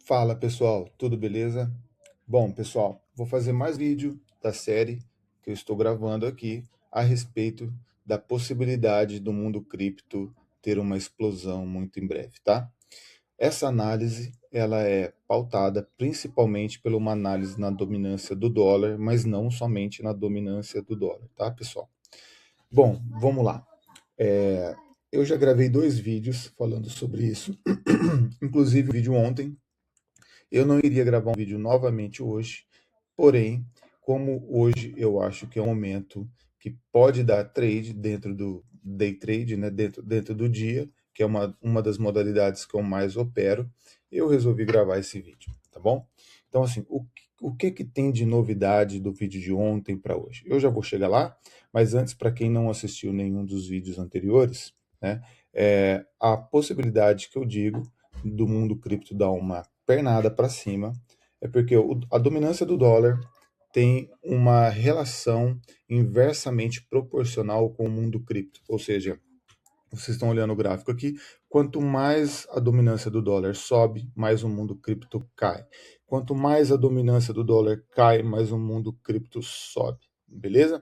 Fala pessoal, tudo beleza? Bom pessoal, vou fazer mais vídeo da série que eu estou gravando aqui a respeito da possibilidade do mundo cripto ter uma explosão muito em breve, tá? Essa análise ela é pautada principalmente por uma análise na dominância do dólar, mas não somente na dominância do dólar, tá pessoal? Bom, vamos lá. Eu já gravei 2 vídeos falando sobre isso, inclusive o vídeo ontem. Eu não iria gravar um vídeo novamente hoje, porém, como hoje eu acho que é um momento que pode dar trade dentro do day trade, né, dentro do dia, que é uma das modalidades que eu mais opero, eu resolvi gravar esse vídeo, tá bom? Então, assim, o que tem de novidade do vídeo de ontem para hoje? Eu já vou chegar lá, mas antes, para quem não assistiu nenhum dos vídeos anteriores, né, a possibilidade que eu digo do mundo cripto dar uma pernada para cima é porque a dominância do dólar tem uma relação inversamente proporcional com o mundo cripto. Ou seja, vocês estão olhando o gráfico aqui, quanto mais a dominância do dólar sobe, mais o mundo cripto cai. Quanto mais a dominância do dólar cai, mais o mundo cripto sobe. Beleza?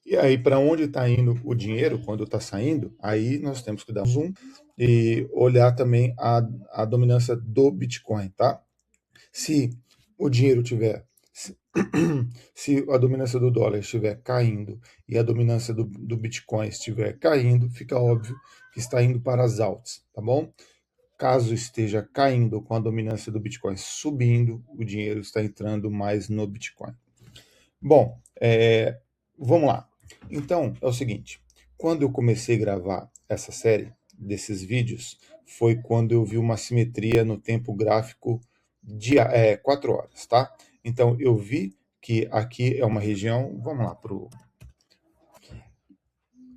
E aí, para onde está indo o dinheiro quando está saindo? Aí nós temos que dar um zoom e olhar também a dominância do Bitcoin, tá? Se o dinheiro tiver, se, se a dominância do dólar estiver caindo e a dominância do Bitcoin estiver caindo, fica óbvio que está indo para as altas, tá bom? Caso esteja caindo com a dominância do Bitcoin subindo, o dinheiro está entrando mais no Bitcoin. Bom, vamos lá. Então, é o seguinte, quando eu comecei a gravar essa série desses vídeos, foi quando eu vi uma simetria no tempo gráfico de 4 horas, tá? Então, eu vi que aqui é uma região, vamos lá pro...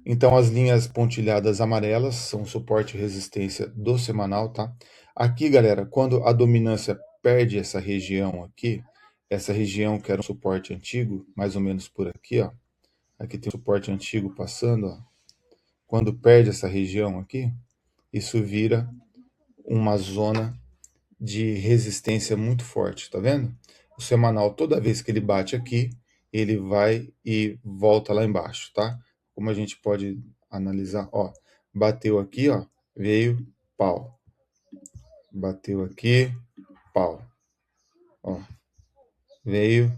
Então, as linhas pontilhadas amarelas são suporte e resistência do semanal, tá? Aqui, galera, quando a dominância perde essa região que era um suporte antigo, mais ou menos por aqui, ó. Aqui tem um suporte antigo passando, ó. Quando perde essa região aqui, isso vira uma zona de resistência muito forte, tá vendo? O semanal, toda vez que ele bate aqui, ele vai e volta lá embaixo, tá? Como a gente pode analisar, ó, bateu aqui, ó, veio, pau. Bateu aqui, pau. Ó, veio,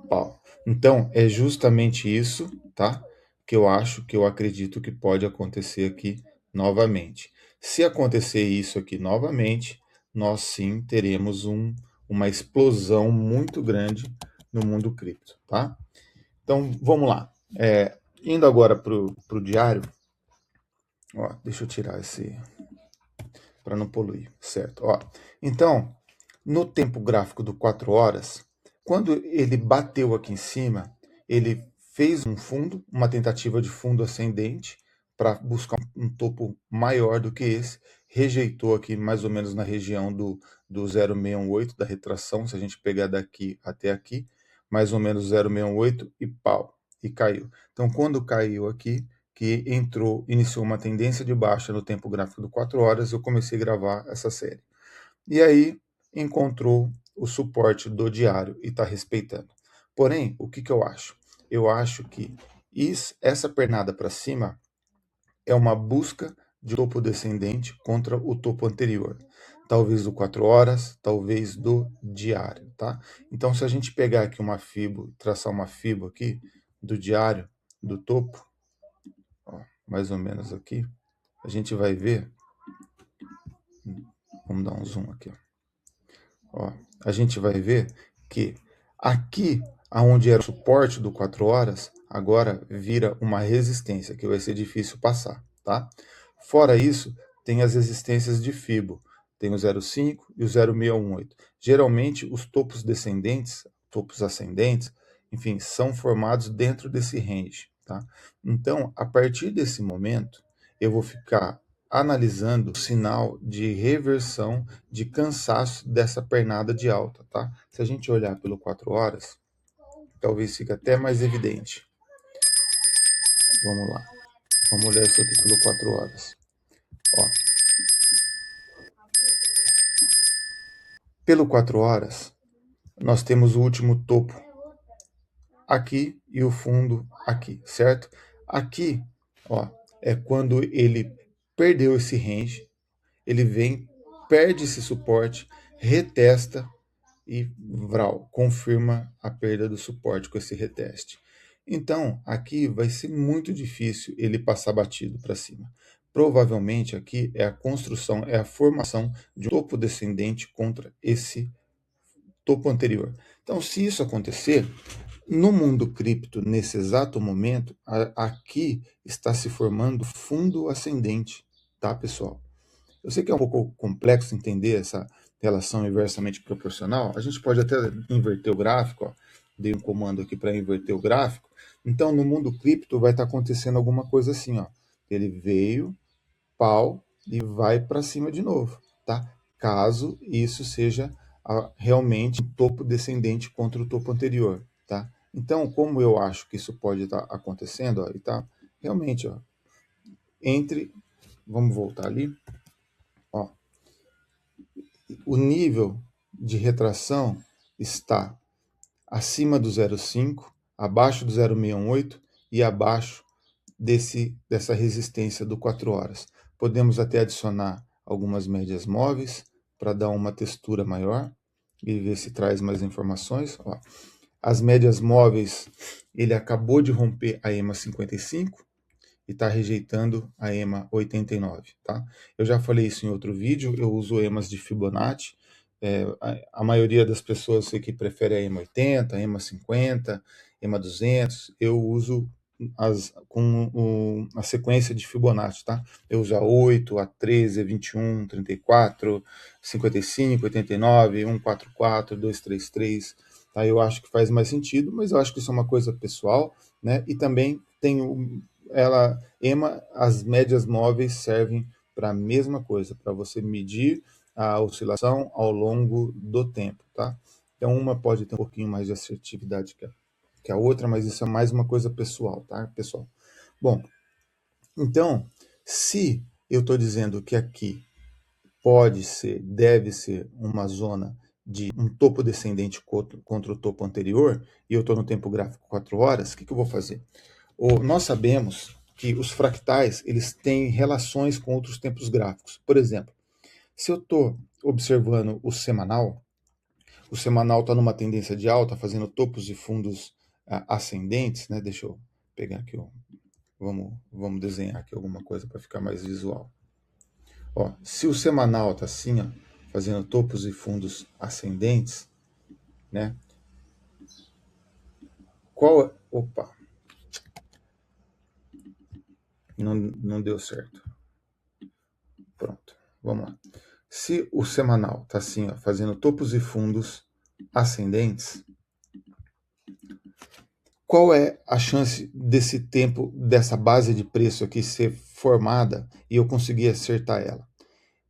pau. Então, é justamente isso, tá? Que eu acho, que eu acredito que pode acontecer aqui novamente. Se acontecer isso aqui novamente, nós sim teremos uma explosão muito grande no mundo cripto, tá? Então, vamos lá. Indo agora para o diário, ó, deixa eu tirar esse para não poluir, certo? Ó, então, no tempo gráfico do 4 horas, quando ele bateu aqui em cima, ele fez um fundo, uma tentativa de fundo ascendente para buscar um topo maior do que esse, rejeitou aqui mais ou menos na região do 0,618 da retração, se a gente pegar daqui até aqui, mais ou menos 0,618 e pau, e caiu. Então, quando caiu aqui, que iniciou uma tendência de baixa no tempo gráfico do 4 horas, eu comecei a gravar essa série. E aí encontrou o suporte do diário e está respeitando. Porém, o que eu acho? Eu acho que essa pernada para cima é uma busca de topo descendente contra o topo anterior. Talvez do 4 horas, talvez do diário, tá? Então, se a gente pegar aqui uma fibo, traçar uma fibo aqui do diário, do topo, ó, mais ou menos aqui, a gente vai ver, vamos dar um zoom aqui, ó, a gente vai ver que aqui, aonde era o suporte do 4 horas, agora vira uma resistência, que vai ser difícil passar, tá? Fora isso, tem as resistências de Fibo, tem o 0,5 e o 0,618. Geralmente, os topos descendentes, topos ascendentes, enfim, são formados dentro desse range, tá? Então, a partir desse momento, eu vou ficar analisando o sinal de reversão de cansaço dessa pernada de alta, tá? Se a gente olhar pelo 4 horas, talvez fique até mais evidente. Vamos lá. Vamos olhar isso aqui pelo 4 horas. Ó. Pelo 4 horas, nós temos o último topo aqui e o fundo aqui, certo? Aqui, ó, é quando ele perdeu esse range, ele vem, perde esse suporte, retesta e vral, confirma a perda do suporte com esse reteste. Então, aqui vai ser muito difícil ele passar batido para cima. Provavelmente aqui é a construção, é a formação de um topo descendente contra esse topo anterior. Então, se isso acontecer, no mundo cripto, nesse exato momento, aqui está se formando fundo ascendente, tá, pessoal? Eu sei que é um pouco complexo entender essa relação inversamente proporcional. A gente pode até inverter o gráfico, ó. Dei um comando aqui para inverter o gráfico. Então, no mundo cripto vai estar acontecendo alguma coisa assim, ó. Ele veio, pau, e vai para cima de novo, tá? Caso isso seja realmente um topo descendente contra o topo anterior, tá? Então, como eu acho que isso pode estar acontecendo, ó, e tá realmente, ó, vamos voltar ali, ó, o nível de retração está acima do 0,5, abaixo do 0,618 e abaixo dessa resistência do 4 horas. Podemos até adicionar algumas médias móveis para dar uma textura maior e ver se traz mais informações. Ó, as médias móveis, ele acabou de romper a EMA 55 e está rejeitando a EMA 89, tá? Eu já falei isso em outro vídeo, eu uso EMAs de Fibonacci, a maioria das pessoas sei que prefere a EMA 80, a EMA 50, EMA 200, eu uso com a sequência de Fibonacci, tá? Eu uso a 8, a 13, a 21, 34, 55, 89, 144, 233, tá? Eu acho que faz mais sentido, mas eu acho que isso é uma coisa pessoal, né? E também tem EMA, as médias móveis servem para a mesma coisa, para você medir a oscilação ao longo do tempo, tá? Então, uma pode ter um pouquinho mais de assertividade que a outra, mas isso é mais uma coisa pessoal, tá, pessoal? Bom, então, se eu estou dizendo que aqui pode ser, deve ser uma zona de um topo descendente contra o topo anterior, e eu estou no tempo gráfico 4 horas, o que eu vou fazer? Nós sabemos que os fractais eles têm relações com outros tempos gráficos. Por exemplo, se eu estou observando o semanal está numa tendência de alta, fazendo topos e fundos ascendentes, né? Deixa eu pegar aqui, vamos desenhar aqui alguma coisa para ficar mais visual. Ó, se o semanal está assim, ó, fazendo topos e fundos ascendentes, né? Opa, não deu certo. Pronto, vamos lá. Se o semanal está assim, ó, fazendo topos e fundos ascendentes, qual é a chance desse tempo, dessa base de preço aqui ser formada e eu conseguir acertar ela?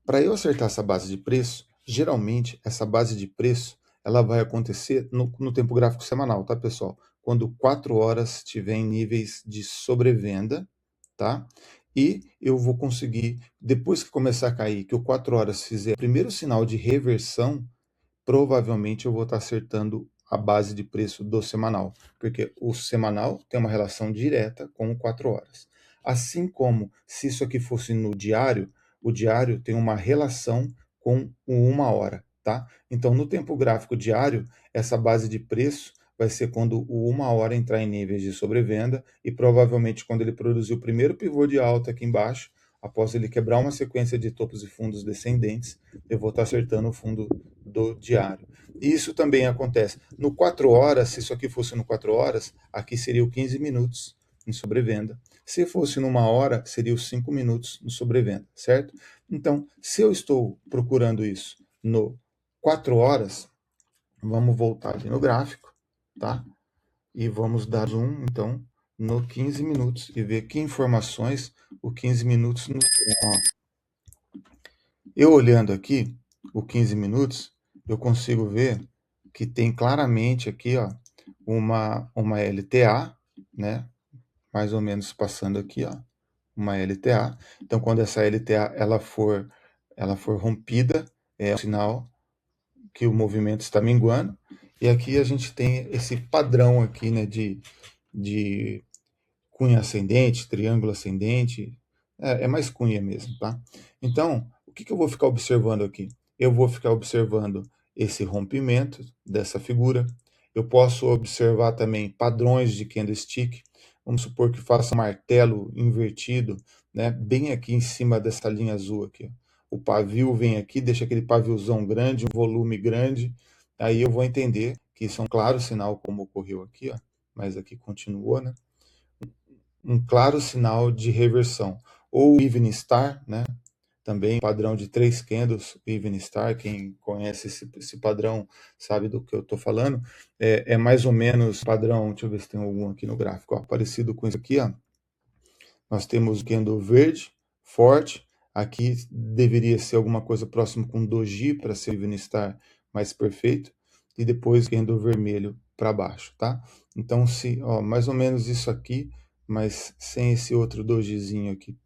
Para eu acertar essa base de preço, geralmente essa base de preço ela vai acontecer no tempo gráfico semanal, tá, pessoal? Quando 4 horas estiver em níveis de sobrevenda, tá? E eu vou conseguir, depois que começar a cair, que o 4 horas fizer o primeiro sinal de reversão, provavelmente eu vou estar acertando a base de preço do semanal, porque o semanal tem uma relação direta com o 4 horas. Assim como se isso aqui fosse no diário, o diário tem uma relação com o 1 hora, tá? Então, no tempo gráfico diário, essa base de preço vai ser quando o 1 hora entrar em níveis de sobrevenda e provavelmente quando ele produzir o primeiro pivô de alta aqui embaixo, após ele quebrar uma sequência de topos e fundos descendentes, eu vou estar acertando o fundo do diário. E isso também acontece. No 4 horas, se isso aqui fosse no 4 horas, aqui seria o 15 minutos em sobrevenda. Se fosse numa hora, seria os 5 minutos no sobrevenda, certo? Então, se eu estou procurando isso no 4 horas, vamos voltar aqui no gráfico, tá? E vamos dar zoom, então, no 15 minutos e ver que informações o 15 minutos nos tem. Eu olhando aqui, o 15 minutos, eu consigo ver que tem claramente aqui, ó, uma LTA, né? Mais ou menos passando aqui, ó, uma LTA. Então, quando essa LTA ela for rompida, é um sinal que o movimento está minguando, e aqui a gente tem esse padrão aqui, né, de cunha ascendente, triângulo ascendente, é mais cunha mesmo, tá? Então, o que eu vou ficar observando aqui? Eu vou ficar observando esse rompimento dessa figura. Eu posso observar também padrões de candlestick. Vamos supor que faça um martelo invertido, né, bem aqui em cima dessa linha azul aqui. O pavio vem aqui, deixa aquele paviozão grande, um volume grande. Aí eu vou entender que isso é um claro sinal, como ocorreu aqui, ó, mas aqui continuou, né? Um claro sinal de reversão. Ou o Evening Star, né? Também padrão de 3 candles, Evening Star, quem conhece esse padrão sabe do que eu estou falando. É mais ou menos padrão, deixa eu ver se tem algum aqui no gráfico, ó, parecido com isso aqui, ó. Nós temos o candle verde, forte, aqui deveria ser alguma coisa próximo com doji para ser o Evening Star mais perfeito, e depois candle vermelho para baixo, tá? Então, mais ou menos isso aqui, mas sem esse outro dojizinho aqui.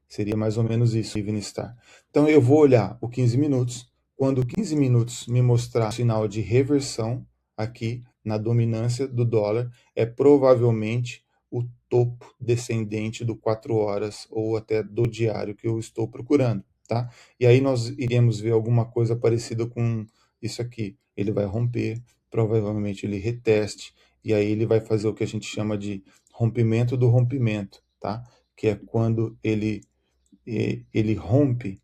Seria mais ou menos isso, Evening Star. Então, eu vou olhar o 15 minutos. Quando 15 minutos me mostrar sinal de reversão aqui na dominância do dólar, é provavelmente o topo descendente do 4 horas ou até do diário que eu estou procurando, tá? E aí nós iremos ver alguma coisa parecida com isso aqui. Ele vai romper, provavelmente ele reteste, e aí ele vai fazer o que a gente chama de rompimento do rompimento, tá? Que é quando ele rompe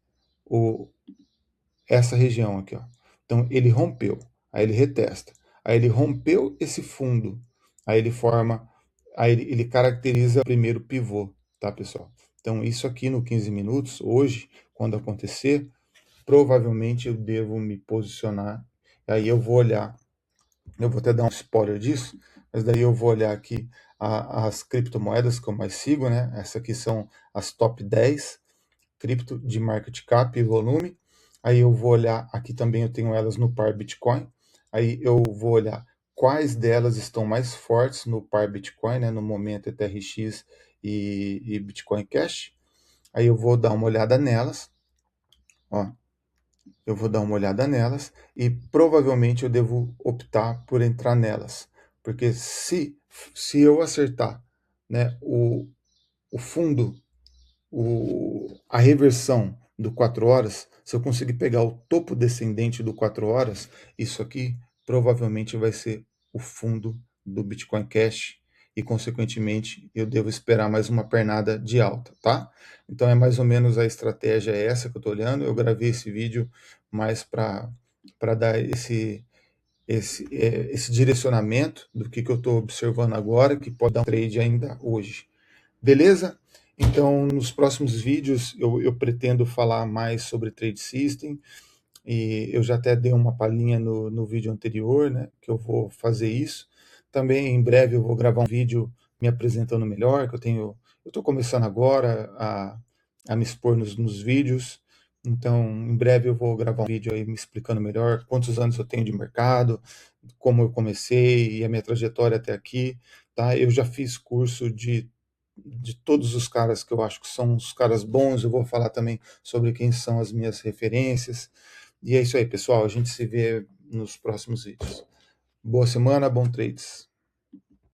essa região aqui, ó. Então ele rompeu, aí ele retesta, aí ele rompeu esse fundo, aí ele forma, aí ele caracteriza o primeiro pivô, tá, pessoal? Então isso aqui no 15 minutos, hoje, quando acontecer, provavelmente eu devo me posicionar, aí eu vou olhar, eu vou até dar um spoiler disso, mas daí eu vou olhar aqui as criptomoedas que eu mais sigo, né? Essas aqui são as top 10 cripto de market cap e volume. Aí eu vou olhar, aqui também eu tenho elas no par Bitcoin. Aí eu vou olhar quais delas estão mais fortes no par Bitcoin, né, no momento ETRX e Bitcoin Cash. Aí eu vou dar uma olhada nelas. Ó, eu vou dar uma olhada nelas e provavelmente eu devo optar por entrar nelas. Porque se eu acertar, né, o fundo, a reversão do 4 horas, se eu conseguir pegar o topo descendente do 4 horas, isso aqui provavelmente vai ser o fundo do Bitcoin Cash e, consequentemente, eu devo esperar mais uma pernada de alta, tá? Então é mais ou menos a estratégia essa que eu estou olhando. Eu gravei esse vídeo mais para dar esse direcionamento do que eu estou observando agora, que pode dar um trade ainda hoje. Beleza? Então, nos próximos vídeos, eu pretendo falar mais sobre Trade System, e eu já até dei uma palhinha no vídeo anterior, né, que eu vou fazer isso. Também, em breve, eu vou gravar um vídeo me apresentando melhor, que eu estou começando agora a me expor nos vídeos, então, em breve eu vou gravar um vídeo aí me explicando melhor quantos anos eu tenho de mercado, como eu comecei e a minha trajetória até aqui, tá? Eu já fiz curso de todos os caras que eu acho que são os caras bons. Eu vou falar também sobre quem são as minhas referências. E é isso aí, pessoal. A gente se vê nos próximos vídeos. Boa semana, bom trades.